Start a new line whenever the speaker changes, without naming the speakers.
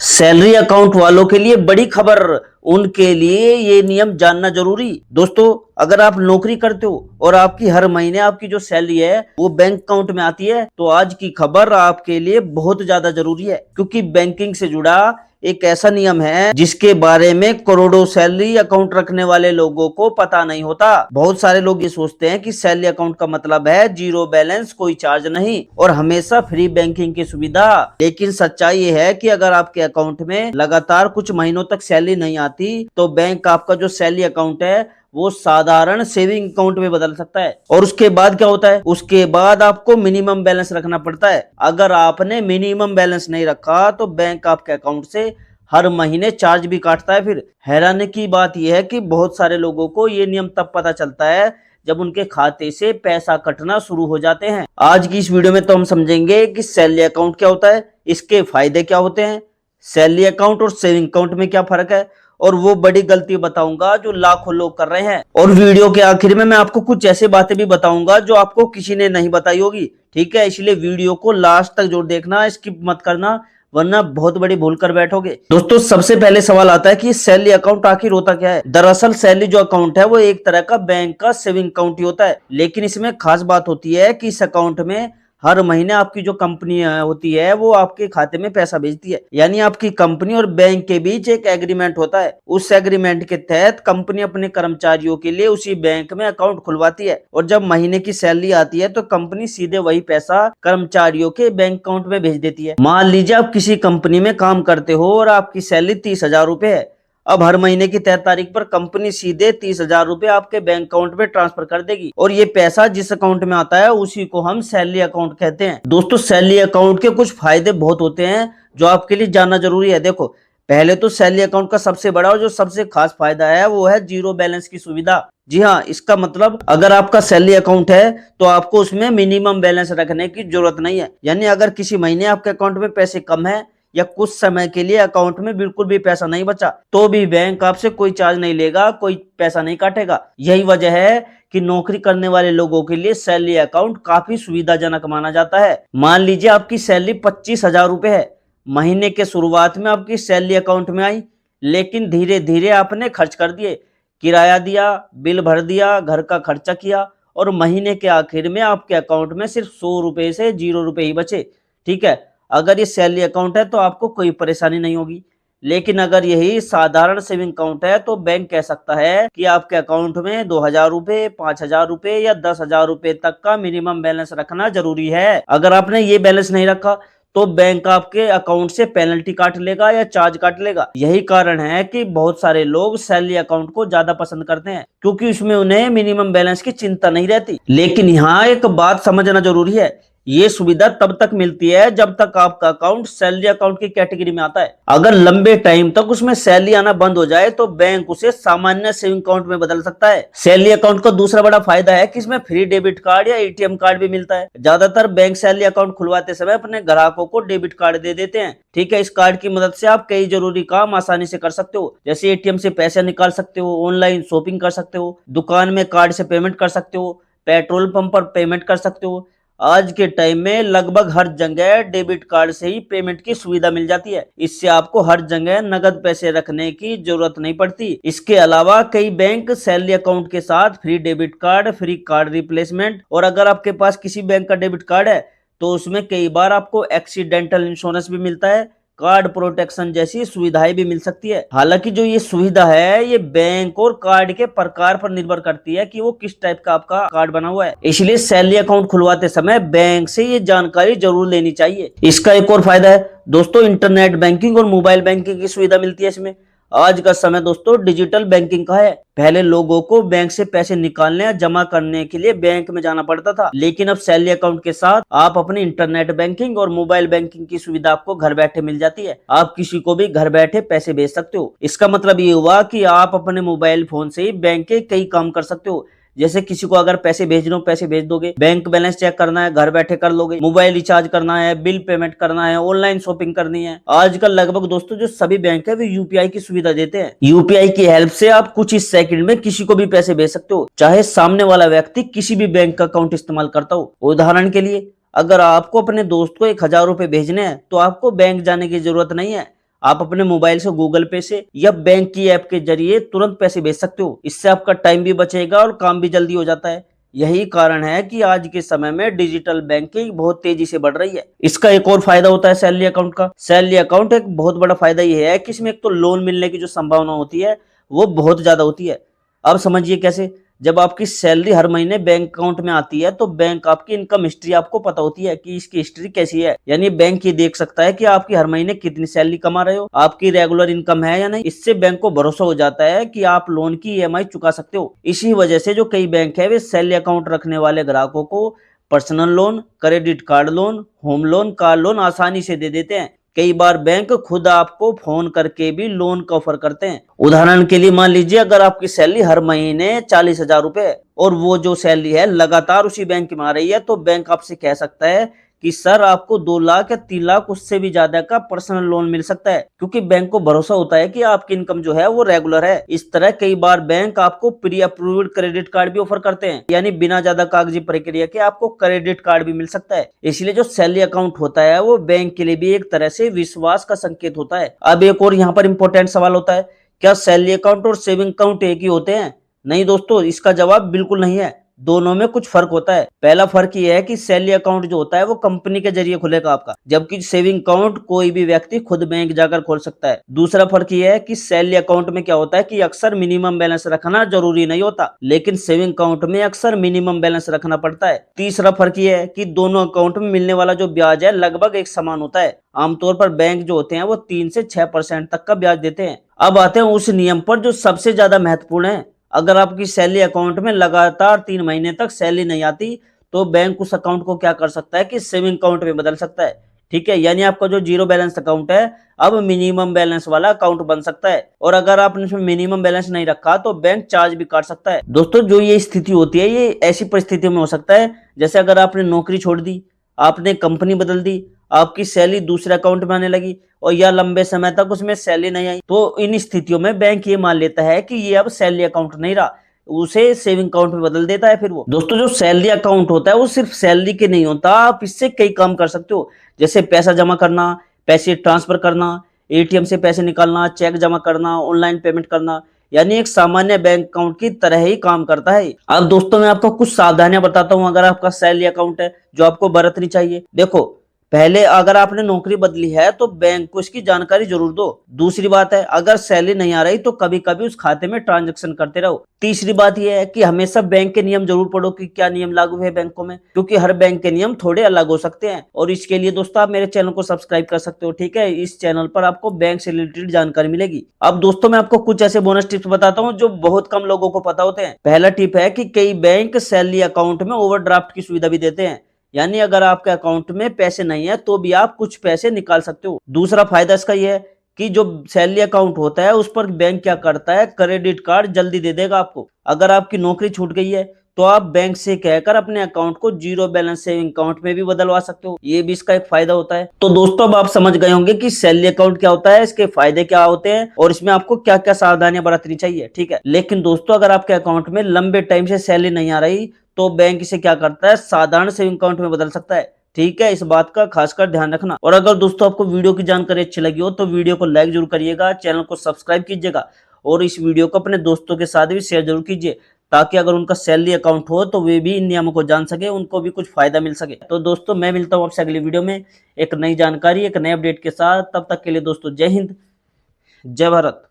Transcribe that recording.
Salary account वालों के लिए बड़ी खबर। उनके लिए ये नियम जानना जरूरी। दोस्तों, अगर आप नौकरी करते हो और आपकी हर महीने आपकी जो सैलरी है वो बैंक अकाउंट में आती है, तो आज की खबर आपके लिए बहुत ज्यादा जरूरी है, क्योंकि बैंकिंग से जुड़ा एक ऐसा नियम है जिसके बारे में करोड़ों सैलरी अकाउंट रखने वाले लोगों को पता नहीं होता। बहुत सारे लोग ये सोचते हैं कि सैलरी अकाउंट का मतलब है जीरो बैलेंस, कोई चार्ज नहीं और हमेशा फ्री बैंकिंग की सुविधा। लेकिन सच्चाई ये है कि अगर आपके अकाउंट में लगातार कुछ महीनों तक सैलरी नहीं आती, तो बैंक आपका जो सैलरी अकाउंट है वो साधारण सेविंग अकाउंट में बदल सकता है। और उसके बाद क्या होता है, उसके बाद आपको मिनिमम बैलेंस रखना पड़ता है। अगर आपने मिनिमम बैलेंस नहीं रखा तो बैंक आपके अकाउंट से हर महीने चार्ज भी काटता है। फिर हैरानी की बात यह है कि बहुत सारे लोगों को ये नियम तब पता चलता है जब उनके खाते से पैसा कटना शुरू हो जाते हैं। आज की इस वीडियो में तो हम समझेंगे कि सैलरी अकाउंट क्या होता है, इसके फायदे क्या होते हैं, सैलरी अकाउंट और सेविंग अकाउंट में क्या फर्क है, और वो बड़ी गलती बताऊंगा जो लाखों लोग कर रहे हैं। और वीडियो के आखिर में मैं आपको कुछ ऐसी बातें भी बताऊंगा जो आपको किसी ने नहीं बताई होगी। ठीक है, इसलिए वीडियो को लास्ट तक जरूर देखना, स्किप मत करना, वरना बहुत बड़ी भूल कर बैठोगे। दोस्तों, सबसे पहले सवाल आता है कि सैलरी अकाउंट आखिर होता क्या है। दरअसल सैलरी जो अकाउंट है वो एक तरह का बैंक का सेविंग अकाउंट ही होता है, लेकिन इसमें खास बात होती है कि इस अकाउंट में हर महीने आपकी जो कंपनी होती है वो आपके खाते में पैसा भेजती है। यानी आपकी कंपनी और बैंक के बीच एक एग्रीमेंट होता है। उस एग्रीमेंट के तहत कंपनी अपने कर्मचारियों के लिए उसी बैंक में अकाउंट खुलवाती है, और जब महीने की सैलरी आती है तो कंपनी सीधे वही पैसा कर्मचारियों के बैंक अकाउंट में भेज देती है। मान लीजिए आप किसी कंपनी में काम करते हो और आपकी सैलरी 30,000 रुपए है। अब हर महीने की तय तारीख पर कंपनी सीधे 30,000 रुपए आपके बैंक अकाउंट में ट्रांसफर कर देगी, और ये पैसा जिस अकाउंट में आता है उसी को हम सैलरी अकाउंट कहते हैं। दोस्तों, सैलरी अकाउंट के कुछ फायदे बहुत होते हैं जो आपके लिए जानना जरूरी है। देखो, पहले तो सैलरी अकाउंट का सबसे बड़ा और जो सबसे खास फायदा है वो है जीरो बैलेंस की सुविधा। जी हाँ, इसका मतलब अगर आपका सैलरी अकाउंट है तो आपको उसमें मिनिमम बैलेंस रखने की जरूरत नहीं है। यानी अगर किसी महीने आपके अकाउंट में पैसे कम है या कुछ समय के लिए अकाउंट में बिल्कुल भी पैसा नहीं बचा, तो भी बैंक आपसे कोई चार्ज नहीं लेगा, कोई पैसा नहीं काटेगा। यही वजह है कि नौकरी करने वाले लोगों के लिए सैलरी अकाउंट काफी सुविधाजनक माना जाता है। मान लीजिए आपकी सैलरी 25,000 रुपए है। महीने के शुरुआत में आपकी सैलरी अकाउंट में आई, लेकिन धीरे धीरे आपने खर्च कर दिए, किराया दिया, बिल भर दिया, घर का खर्चा किया, और महीने के आखिर में आपके अकाउंट में सिर्फ 100 रुपए से 0 रुपए ही बचे। ठीक है, अगर ये सैलरी अकाउंट है तो आपको कोई परेशानी नहीं होगी। लेकिन अगर यही साधारण सेविंग अकाउंट है तो बैंक कह सकता है कि आपके अकाउंट में 2,000 रुपए, 5,000 रुपए या 10,000 रुपए तक का मिनिमम बैलेंस रखना जरूरी है। अगर आपने ये बैलेंस नहीं रखा तो बैंक आपके अकाउंट से पेनल्टी काट लेगा या चार्ज काट लेगा। यही कारण है कि बहुत सारे लोग सैलरी अकाउंट को ज्यादा पसंद करते हैं, क्योंकि उसमें उन्हें मिनिमम बैलेंस की चिंता नहीं रहती। लेकिन यहाँ एक बात समझना जरूरी है, ये सुविधा तब तक मिलती है जब तक आपका अकाउंट सैलरी अकाउंट की कैटेगरी में आता है। अगर लंबे टाइम तक उसमें सैलरी आना बंद हो जाए तो बैंक उसे सामान्य सेविंग अकाउंट में बदल सकता है। सैलरी अकाउंट का दूसरा बड़ा फायदा है कि इसमें फ्री डेबिट कार्ड या एटीएम कार्ड भी मिलता है। ज्यादातर बैंक सैलरी अकाउंट खुलवाते समय अपने ग्राहकों को डेबिट कार्ड दे देते हैं। ठीक है, इस कार्ड की मदद से आप कई जरूरी काम आसानी से कर सकते हो, जैसे एटीएम से पैसे निकाल सकते हो, ऑनलाइन शॉपिंग कर सकते हो, दुकान में कार्ड से पेमेंट कर सकते हो, पेट्रोल पंप पर पेमेंट कर सकते हो। आज के टाइम में लगभग हर जगह डेबिट कार्ड से ही पेमेंट की सुविधा मिल जाती है। इससे आपको हर जगह नगद पैसे रखने की जरूरत नहीं पड़ती। इसके अलावा कई बैंक सैलरी अकाउंट के साथ free debit card, free card replacement, और अगर आपके पास किसी बैंक का डेबिट कार्ड है तो उसमें कई बार आपको एक्सीडेंटल इंश्योरेंस भी मिलता है, कार्ड प्रोटेक्शन जैसी सुविधाएं भी मिल सकती है। हालांकि जो ये सुविधा है ये बैंक और कार्ड के प्रकार पर निर्भर करती है कि वो किस टाइप का आपका कार्ड बना हुआ है। इसलिए सैलरी अकाउंट खुलवाते समय बैंक से ये जानकारी जरूर लेनी चाहिए। इसका एक और फायदा है दोस्तों, इंटरनेट बैंकिंग और मोबाइल बैंकिंग की सुविधा मिलती है इसमें। आज का समय दोस्तों डिजिटल बैंकिंग का है। पहले लोगों को बैंक से पैसे निकालने या जमा करने के लिए बैंक में जाना पड़ता था, लेकिन अब सैलरी अकाउंट के साथ आप अपनी इंटरनेट बैंकिंग और मोबाइल बैंकिंग की सुविधा आपको घर बैठे मिल जाती है। आप किसी को भी घर बैठे पैसे भेज सकते हो। इसका मतलब ये हुआ कि आप अपने मोबाइल फोन से ही बैंक के कई काम कर सकते हो। जैसे किसी को अगर पैसे भेजने हो पैसे भेज दोगे, बैंक बैलेंस चेक करना है घर बैठे कर लोगे, मोबाइल रिचार्ज करना है, बिल पेमेंट करना है, ऑनलाइन शॉपिंग करनी है। आजकल लगभग दोस्तों जो सभी बैंक है वे यूपीआई की सुविधा देते हैं। यूपीआई की हेल्प से आप कुछ ही सेकंड में किसी को भी पैसे भेज सकते हो, चाहे सामने वाला व्यक्ति किसी भी बैंक का अकाउंट इस्तेमाल करता हो। उदाहरण के लिए, अगर आपको अपने दोस्त को 1,000 रुपए भेजने हैं तो आपको बैंक जाने की जरूरत नहीं है। आप अपने मोबाइल से गूगल पे से या बैंक की ऐप के जरिए तुरंत पैसे भेज सकते हो। इससे आपका टाइम भी बचेगा और काम भी जल्दी हो जाता है। यही कारण है कि आज के समय में डिजिटल बैंकिंग बहुत तेजी से बढ़ रही है। इसका एक और फायदा होता है सैलरी अकाउंट का। सैलरी अकाउंट एक बहुत बड़ा फायदा यह है कि इसमें एक तो लोन मिलने की जो संभावना होती है वो बहुत ज्यादा होती है। अब समझिए कैसे। जब आपकी सैलरी हर महीने बैंक अकाउंट में आती है तो बैंक आपकी इनकम हिस्ट्री आपको पता होती है कि इसकी हिस्ट्री कैसी है। यानी बैंक ये देख सकता है कि आपकी हर महीने कितनी सैलरी कमा रहे हो, आपकी रेगुलर इनकम है या नहीं। इससे बैंक को भरोसा हो जाता है कि आप लोन की ईएमआई चुका सकते हो। इसी वजह से जो कई बैंक है वे सैलरी अकाउंट रखने वाले ग्राहकों को personal loan, credit card loan, home loan, car loan आसानी से दे देते हैं। कई बार बैंक खुद आपको फोन करके भी लोन का ऑफर करते हैं। उदाहरण के लिए मान लीजिए अगर आपकी सैलरी हर महीने 40,000 रुपए है और वो जो सैलरी है लगातार उसी बैंक में आ रही है, तो बैंक आपसे कह सकता है कि सर आपको 2 लाख या 3 लाख उससे भी ज्यादा का पर्सनल लोन मिल सकता है, क्योंकि बैंक को भरोसा होता है कि आपकी इनकम जो है वो रेगुलर है। इस तरह कई बार बैंक आपको प्री अप्रूव्ड क्रेडिट कार्ड भी ऑफर करते हैं, यानी बिना ज्यादा कागजी प्रक्रिया के आपको क्रेडिट कार्ड भी मिल सकता है। इसलिए जो सैलरी अकाउंट होता है वो बैंक के लिए भी एक तरह से विश्वास का संकेत होता है। अब एक और यहाँ पर इंपॉर्टेंट सवाल होता है, क्या सैलरी अकाउंट और सेविंग अकाउंट एक ही होते हैं? नहीं दोस्तों, इसका जवाब बिल्कुल नहीं है। दोनों में कुछ फर्क होता है। पहला फर्क यह है कि सैलरी अकाउंट जो होता है वो कंपनी के जरिए खुलेगा आपका, जबकि सेविंग अकाउंट कोई भी व्यक्ति खुद बैंक जाकर खोल सकता है। दूसरा फर्क यह है कि सैलरी अकाउंट में क्या होता है कि अक्सर मिनिमम बैलेंस रखना जरूरी नहीं होता, लेकिन सेविंग अकाउंट में अक्सर मिनिमम बैलेंस रखना पड़ता है। तीसरा फर्क यह है कि दोनों अकाउंट में मिलने वाला जो ब्याज है लगभग एक समान होता है। आमतौर पर बैंक जो होते हैं वो 3 से 6% तक का ब्याज देते हैं। अब आते हैं उस नियम पर जो सबसे ज्यादा महत्वपूर्ण है। अगर आपकी सैलरी अकाउंट में लगातार 3 महीने तक सैलरी नहीं आती तो बैंक उस अकाउंट को क्या कर सकता है कि सेविंग अकाउंट में बदल सकता है। ठीक है, यानी आपका जो जीरो बैलेंस अकाउंट है अब मिनिमम बैलेंस वाला अकाउंट बन सकता है। और अगर आपने इसमें मिनिमम बैलेंस नहीं रखा तो बैंक चार्ज भी काट सकता है। दोस्तों जो ये स्थिति होती है ये ऐसी परिस्थितियों में हो सकता है जैसे अगर आपने नौकरी छोड़ दी, आपने कंपनी बदल दी, आपकी सैलरी दूसरे अकाउंट में आने लगी और या लंबे समय तक उसमें सैलरी नहीं आई, तो इन स्थितियों में बैंक ये मान लेता है कि ये अब सैलरी अकाउंट नहीं रहा, उसे सेविंग अकाउंट में बदल देता है। फिर वो दोस्तों जो सैलरी अकाउंट होता है वो सिर्फ सैलरी के नहीं होता, आप इससे कई काम कर सकते हो, जैसे पैसा जमा करना, पैसे ट्रांसफर करना, एटीएम से पैसे निकालना, चेक जमा करना, ऑनलाइन पेमेंट करना, यानी एक सामान्य बैंक अकाउंट की तरह ही काम करता है। अब दोस्तों मैं आपको कुछ सावधानियां बताता हूं अगर आपका सैलरी अकाउंट है जो आपको बरतनी चाहिए। देखो, पहले अगर आपने नौकरी बदली है तो बैंक को इसकी जानकारी जरूर दो। दूसरी बात है अगर सैलरी नहीं आ रही तो कभी कभी उस खाते में ट्रांजैक्शन करते रहो। तीसरी बात यह है कि हमेशा बैंक के नियम जरूर पढ़ो कि क्या नियम लागू है बैंकों में, क्योंकि हर बैंक के नियम थोड़े अलग हो सकते हैं। और इसके लिए दोस्तों आप मेरे चैनल को सब्सक्राइब कर सकते हो। ठीक है, इस चैनल पर आपको बैंक से रिलेटेड जानकारी मिलेगी। अब दोस्तों मैं आपको कुछ ऐसे बोनस टिप्स बताता हूँ जो बहुत कम लोगों को पता होते हैं। पहला टिप है कि कई बैंक सैलरी अकाउंट में ओवरड्राफ्ट की सुविधा भी देते हैं, यानी अगर आपके अकाउंट में पैसे नहीं है तो भी आप कुछ पैसे निकाल सकते हो। दूसरा फायदा इसका यह है कि जो सैलरी अकाउंट होता है उस पर बैंक क्या करता है, क्रेडिट कार्ड जल्दी दे देगा आपको। अगर आपकी नौकरी छूट गई है तो आप बैंक से कहकर अपने अकाउंट को जीरो बैलेंस सेविंग अकाउंट में भी बदलवा सकते हो, ये भी इसका एक फायदा होता है। तो दोस्तों अब आप समझ गए होंगे कि सैलरी अकाउंट क्या होता है, इसके फायदे क्या होते हैं और इसमें आपको क्या क्या सावधानियां बरतनी चाहिए। ठीक है, लेकिन दोस्तों अगर आपके अकाउंट में लंबे टाइम से सैलरी नहीं आ रही तो बैंक इसे क्या करता है, साधारण सेविंग अकाउंट में बदल सकता है। ठीक है, इस बात का खासकर ध्यान रखना। और अगर दोस्तों आपको वीडियो की जानकारी अच्छी लगी हो तो वीडियो को लाइक जरूर करिएगा, चैनल को सब्सक्राइब कीजिएगा और इस वीडियो को अपने दोस्तों के साथ भी शेयर जरूर कीजिए, ताकि अगर उनका सैलरी अकाउंट हो तो वे भी इन नियमों को जान सके, उनको भी कुछ फायदा मिल सके। तो दोस्तों मैं मिलता हूँ आपसे अगली वीडियो में एक नई जानकारी, एक नए अपडेट के साथ। तब तक के लिए दोस्तों जय हिंद, जय भारत।